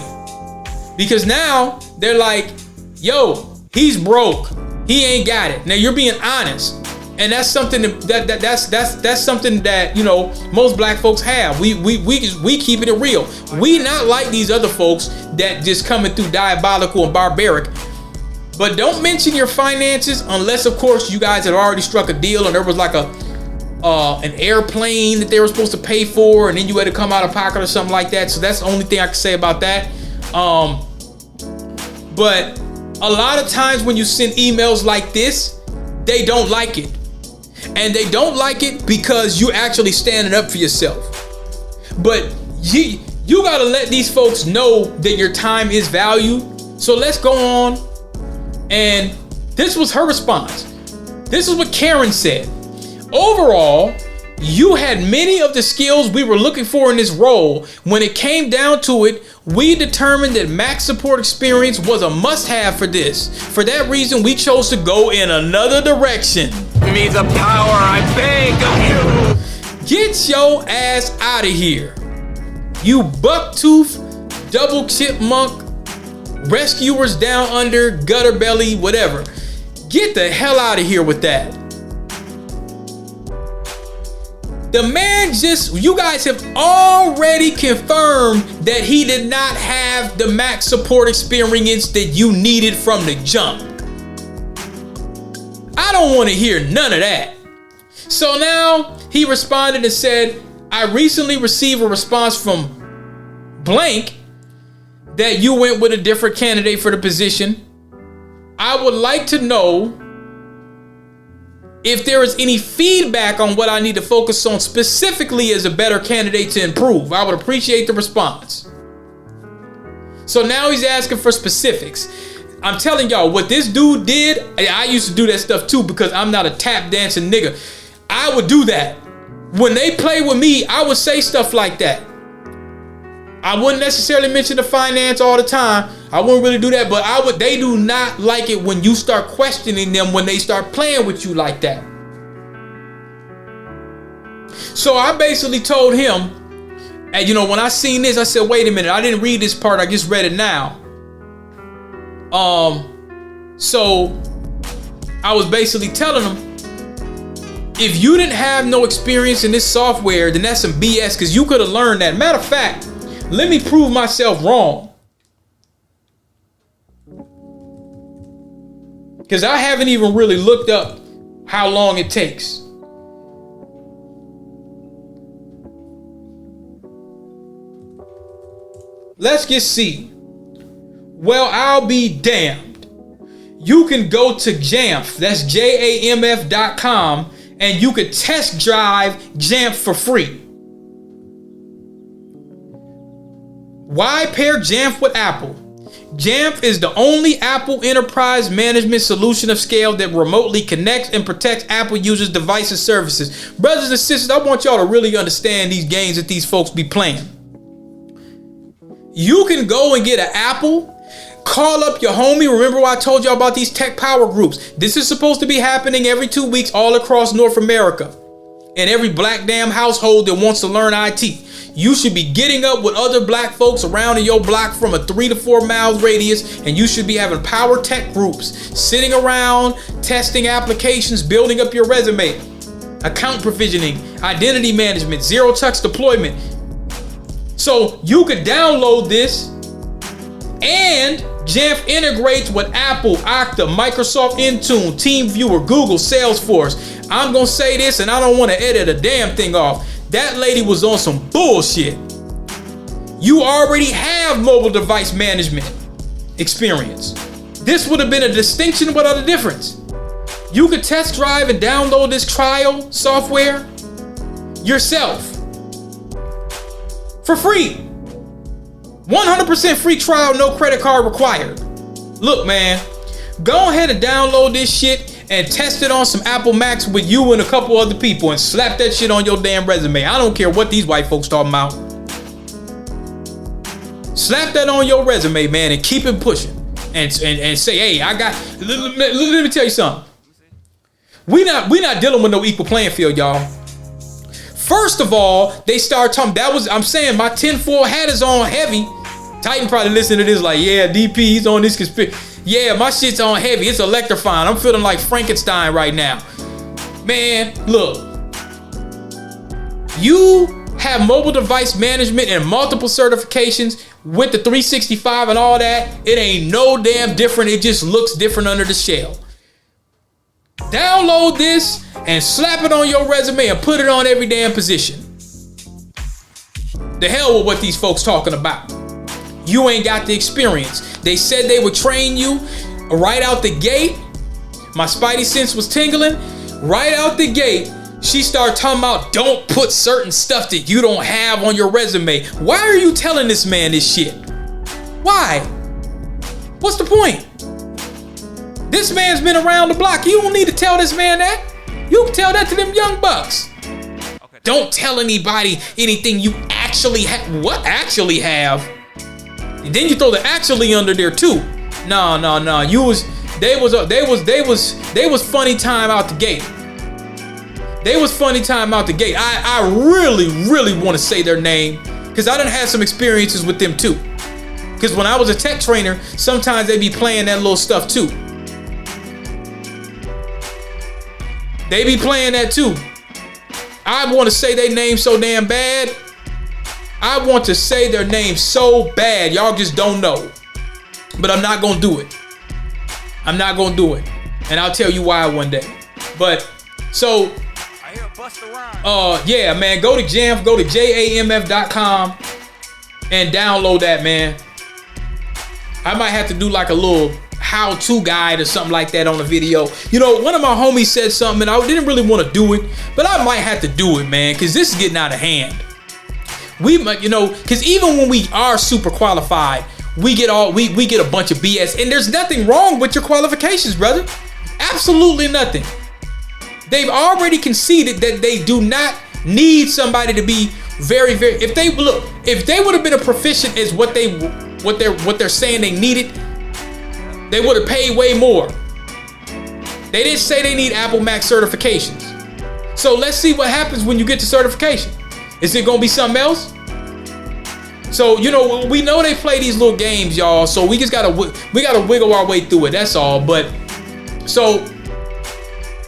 Because now they're like, yo, he's broke. He ain't got it. Now you're being honest. And that's something that's something that, you know, most black folks have. We keep it real. We not like these other folks that just coming through diabolical and barbaric. But don't mention your finances unless, of course, you guys had already struck a deal and there was like an airplane that they were supposed to pay for, and then you had to come out of pocket or something like that. So that's the only thing I can say about that. But a lot of times when you send emails like this, they don't like it. And they don't like it because you're actually standing up for yourself. But you gotta let these folks know that your time is valued. So let's go on. And this was her response. This is what Karen said. Overall, you had many of the skills we were looking for in this role. When it came down to it, we determined that Mac support experience was a must-have for this. For that reason, we chose to go in another direction. Give me the power, I beg of you. Get your ass out of here. You bucktooth, double chipmunk, rescuers down under, gutter belly, whatever. Get the hell out of here with that. The man you guys have already confirmed that he did not have the Mac support experience that you needed from the jump. I don't want to hear none of that. So now he responded and said, I recently received a response from blank that you went with a different candidate for the position. I would like to know if there is any feedback on what I need to focus on specifically as a better candidate to improve. I would appreciate the response. So now he's asking for specifics. I'm telling y'all, what this dude did, I used to do that stuff too because I'm not a tap dancing nigga. I would do that. When they play with me, I would say stuff like that. I wouldn't necessarily mention the finance all the time. I wouldn't really do that, but they do not like it when you start questioning them when they start playing with you like that. So I basically told him, and when I seen this, I said, wait a minute, I didn't read this part, I just read it now. So I was basically telling him, if you didn't have no experience in this software, then that's some BS, because you could have learned that. Matter of fact, let me prove myself wrong. Because I haven't even really looked up how long it takes. Let's just see. Well, I'll be damned. You can go to Jamf, that's JAMF.com, and you could test drive Jamf for free. Why pair Jamf with Apple? Jamf is the only Apple enterprise management solution of scale that remotely connects and protects Apple users' devices services. Brothers and sisters, I want y'all to really understand these games that these folks be playing. You can go and get an Apple, call up your homie. Remember what I told y'all about these tech power groups? This is supposed to be happening every 2 weeks all across North America. And every black damn household that wants to learn IT. You should be getting up with other black folks around in your block from a 3 to 4 miles radius, and you should be having power tech groups, sitting around, testing applications, building up your resume, account provisioning, identity management, zero touch deployment. So you could download this and Jamf integrates with Apple, Okta, Microsoft Intune, TeamViewer, Google, Salesforce. I'm gonna say this and I don't want to edit a damn thing off. That lady was on some bullshit. You already have mobile device management experience. This would have been a distinction without a difference. You could test drive and download this trial software yourself for free. 100% free trial, no credit card required. Look, man, go ahead and download this shit and test it on some Apple Macs with you and a couple other people and slap that shit on your damn resume. I don't care what these white folks talking about. Slap that on your resume, man, and keep it pushing. And say, hey, I got, let me tell you something. We not dealing with no equal playing field, y'all. First of all, they start talking, I'm saying my tinfoil hat is on heavy. Titan probably listening to this like, yeah, DP, he's on this conspiracy. Yeah, my shit's on heavy. It's electrifying. I'm feeling like Frankenstein right now. Man, look. You have mobile device management and multiple certifications with the 365 and all that. It ain't no damn different. It just looks different under the shell. Download this and slap it on your resume and put it on every damn position. The hell with what these folks talking about. You ain't got the experience. They said they would train you right out the gate. My spidey sense was tingling. Right out the gate, she started talking about don't put certain stuff that you don't have on your resume. Why are you telling this man this shit? Why? What's the point? This man's been around the block. You don't need to tell this man that. You can tell that to them young bucks. Okay. Don't tell anybody anything you actually have. What actually have? And then you throw the actually under there too. No. They was funny time out the gate. They was funny time out the gate. I really want to say their name because I done had some experiences with them too. Because when I was a tech trainer, sometimes they be playing that little stuff too. They be playing that too. I want to say their name so damn bad. I want to say their name so bad. Y'all just don't know. But I'm not going to do it. I'm not going to do it. And I'll tell you why one day. But so yeah, man, go to Jamf, go to jamf.com and download that, man. I might have to do like a little how-to guide or something like that on the video. You know, one of my homies said something and I didn't really want to do it, but I might have to do it, man, because this is getting out of hand. We might, you know, because even when we are super qualified, we get a bunch of BS, and there's nothing wrong with your qualifications, brother. Absolutely nothing. They've already conceded that they do not need somebody to be very, if they would have been a proficient as what they're saying they needed, they would have paid way more. They didn't say they need Apple Mac certifications. So let's see what happens when you get to certification. Is it gonna be something else? So, you know, we know they play these little games, y'all. So we gotta wiggle our way through it. That's all. But so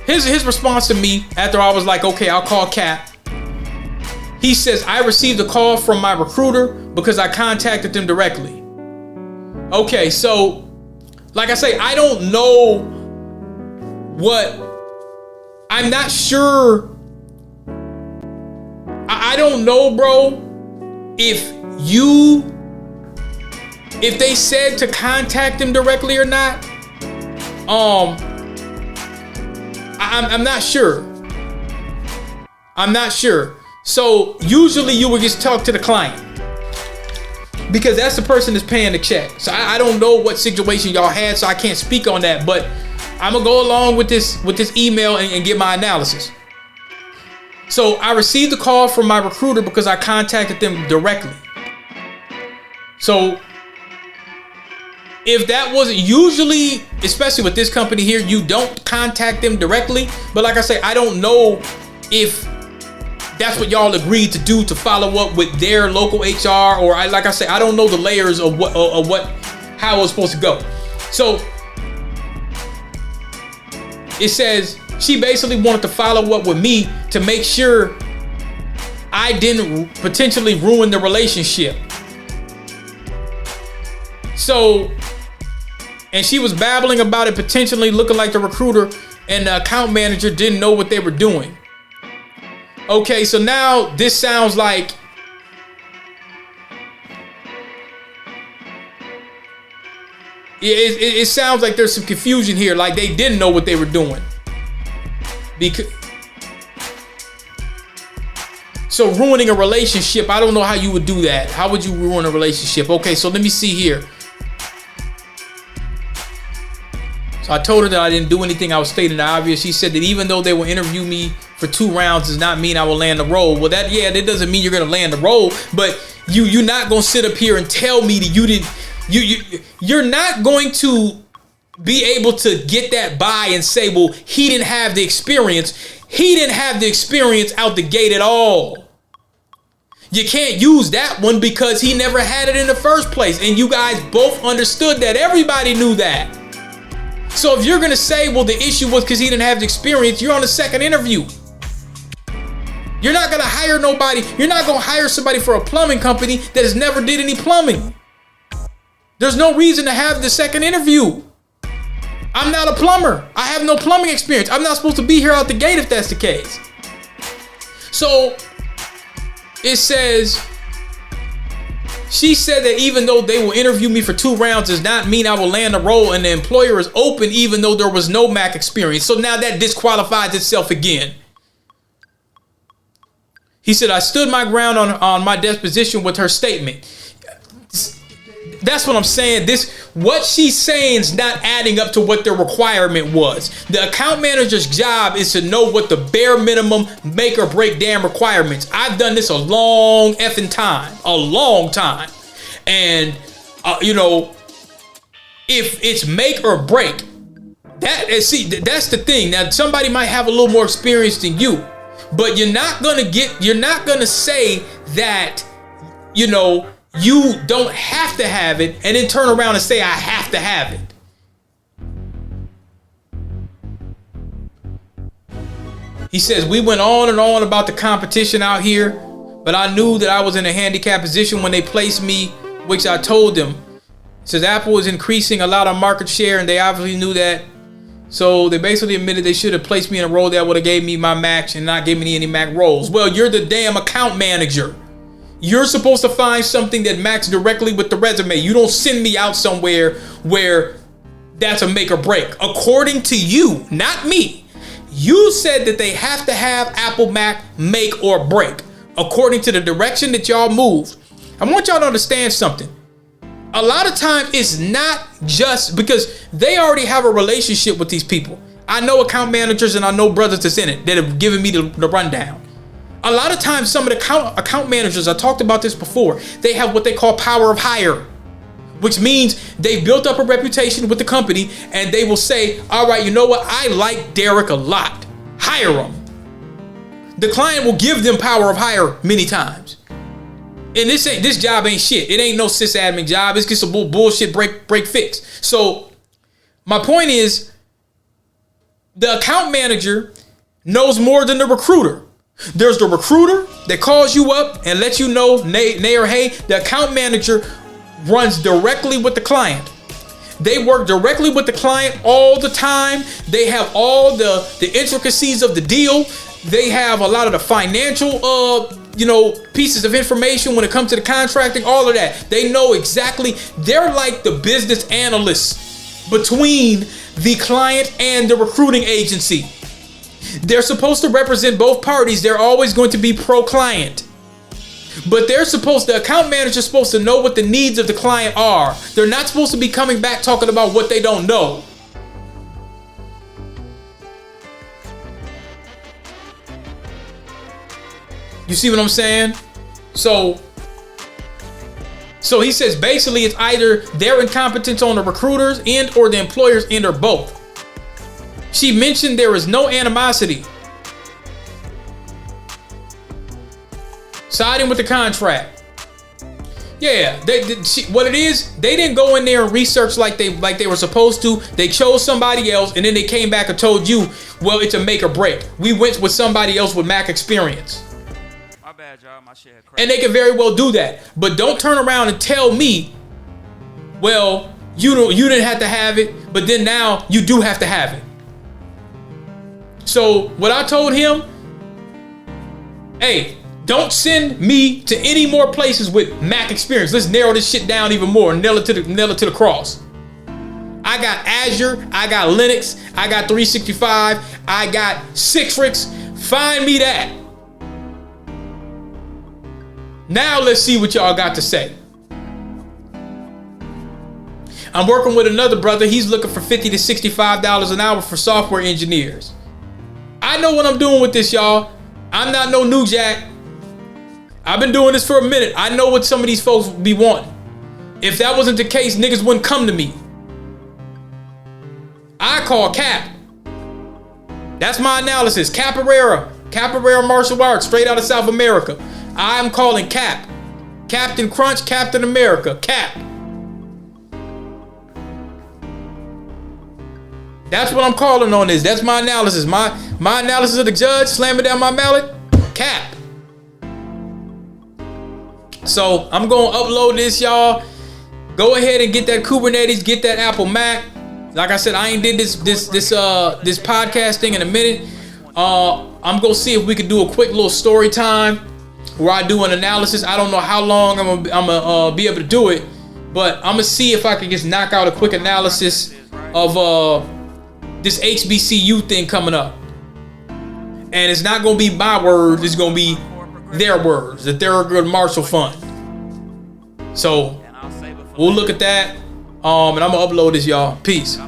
his response to me after I was like, okay, I'll call Cap. He says, I received a call from my recruiter because I contacted them directly. Okay, so like I say, I don't know I'm not sure. I don't know, bro, if they said to contact them directly or not. I'm not sure. I'm not sure. So usually you would just talk to the client because that's the person that's paying the check. So I don't know what situation y'all had, so I can't speak on that. But I'm gonna go along with this email and get my analysis. So I received a call from my recruiter because I contacted them directly. So if that wasn't usually, especially with this company here, you don't contact them directly. But like I say, I don't know if that's what y'all agreed to do to follow up with their local HR, or like I say, I don't know the layers of how it was supposed to go. So it says she basically wanted to follow up with me to make sure I didn't potentially ruin the relationship. So And she was babbling about it potentially looking like the recruiter and the account manager didn't know what they were doing. Okay, so now this sounds like it sounds like there's some confusion here, like they didn't know what they were doing. So ruining a relationship, I don't know how you would do that. How would you ruin a relationship? Okay, so let me see here. So I told her that I didn't do anything. I was stating the obvious. She said that even though they will interview me for 2 rounds does not mean I will land the role. Well, that doesn't mean you're gonna land the role, but you're not gonna sit up here and tell me that you didn't. You're not going to be able to get that by and say, well, he didn't have the experience. He didn't have the experience out the gate at all. You can't use that one because he never had it in the first place. And you guys both understood that. Everybody knew that. So if you're going to say, well, the issue was because he didn't have the experience, you're on the second interview. You're not going to hire nobody. You're not going to hire somebody for a plumbing company that has never did any plumbing. There's no reason to have the second interview. I'm not a plumber. I have no plumbing experience. I'm not supposed to be here out the gate if that's the case. So it says, she said that even though they will interview me for 2 rounds does not mean I will land a role, and the employer is open even though there was no Mac experience. So now that disqualifies itself again. He said, I stood my ground on my deposition with her statement. That's what I'm saying. What she's saying is not adding up to what the requirement was. The account manager's job is to know what the bare minimum make or break damn requirements. I've done this a long effing time, a long time. And, if it's make or break, that's the thing. Now, somebody might have a little more experience than you, but you're not going to say that, you don't have to have it and then turn around and say I have to have it. He says, we went on and on about the competition out here, but I knew that I was in a handicapped position when they placed me, which I told them. He says Apple was increasing a lot of market share and they obviously knew that. So they basically admitted they should have placed me in a role that would have gave me my Mac and not gave me any Mac roles. Well, you're the damn account manager. You're supposed to find something that matches directly with the resume. You don't send me out somewhere where that's a make or break. According to you, not me. You said that they have to have Apple Mac make or break. According to the direction that y'all moved. I want y'all to understand something. A lot of times it's not just because they already have a relationship with these people. I know account managers and I know brothers that's in it that have given me the rundown. A lot of times, some of the account managers, I talked about this before, they have what they call power of hire, which means they built up a reputation with the company and they will say, all right, you know what? I like Derek a lot. Hire him. The client will give them power of hire many times. And this job ain't shit. It ain't no sysadmin job. It's just a bullshit break fix. So my point is, the account manager knows more than the recruiter. There's the recruiter that calls you up and lets you know, nay or hey. The account manager runs directly with the client. They work directly with the client all the time. They have all the intricacies of the deal. They have a lot of the financial, pieces of information when it comes to the contracting, all of that. They know exactly. They're like the business analysts between the client and the recruiting agency. They're supposed to represent both parties. They're always going to be pro-client. But the account manager's supposed to know what the needs of the client are. They're not supposed to be coming back talking about what they don't know. You see what I'm saying? So he says basically it's either their incompetence on the recruiter's end or the employer's end or both. She mentioned there is no animosity. Siding with the contract. Yeah, what it is, they didn't go in there and research like they were supposed to. They chose somebody else and then they came back and told you, well, it's a make or break. We went with somebody else with Mac experience. My bad, y'all. My shit had crashed. And they can very well do that. But don't turn around and tell me, well, you didn't have to have it, but then now you do have to have it. So what I told him, hey, don't send me to any more places with Mac experience. Let's narrow this shit down even more and nail it to the cross. I got Azure, I got Linux, I got 365, I got Citrix. Find me that. Now let's see what y'all got to say. I'm working with another brother. He's looking for $50 to $65 an hour for software engineers. I know what I'm doing with this, y'all. I'm not no new jack. I've been doing this for a minute. I know what some of these folks be wanting. If that wasn't the case, niggas wouldn't come to me. I call Cap. That's my analysis. Capoeira martial arts, straight out of South America. I'm calling Cap. Captain Crunch, Captain America, Cap. That's what I'm calling on this. That's my analysis. My analysis of the judge, slamming down my mallet, Cap. So I'm going to upload this, y'all. Go ahead and get that Kubernetes, get that Apple Mac. Like I said, I ain't did this podcast thing in a minute. I'm going to see if we can do a quick little story time where I do an analysis. I don't know how long I'm gonna be able to do it, but I'm gonna see if I can just knock out a quick analysis of this HBCU thing coming up. And it's not gonna be my words, it's gonna be their words, the Thurgood Marshall Fund. So we'll look at that. And I'm gonna upload this, y'all. Peace.